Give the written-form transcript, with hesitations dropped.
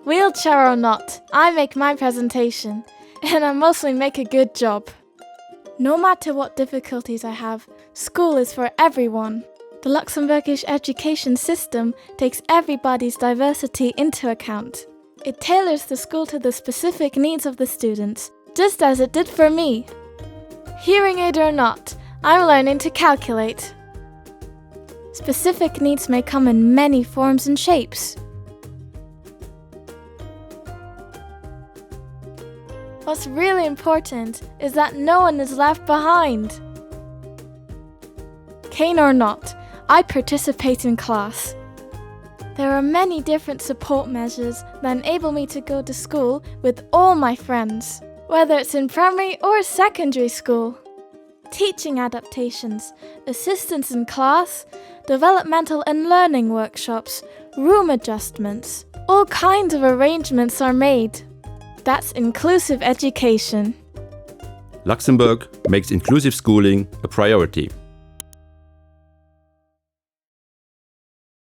Wheelchair or not, I make my presentation, and I mostly make a good job. No matter what difficulties I have, school is for everyone. The Luxembourgish education system takes everybody's diversity into account. It tailors the school to the specific needs of the students, just as it did for me. Hearing aid or not, I'm learning to calculate. Specific needs may come in many forms and shapes. What's really important is that no one is left behind. Cane or not, I participate in class. There are many different support measures that enable me to go to school with all my friends, whether it's in primary or secondary school. Teaching adaptations, assistance in class, developmental and learning workshops, room adjustments, all kinds of arrangements are made. That's inclusive education. Luxembourg makes inclusive schooling a priority.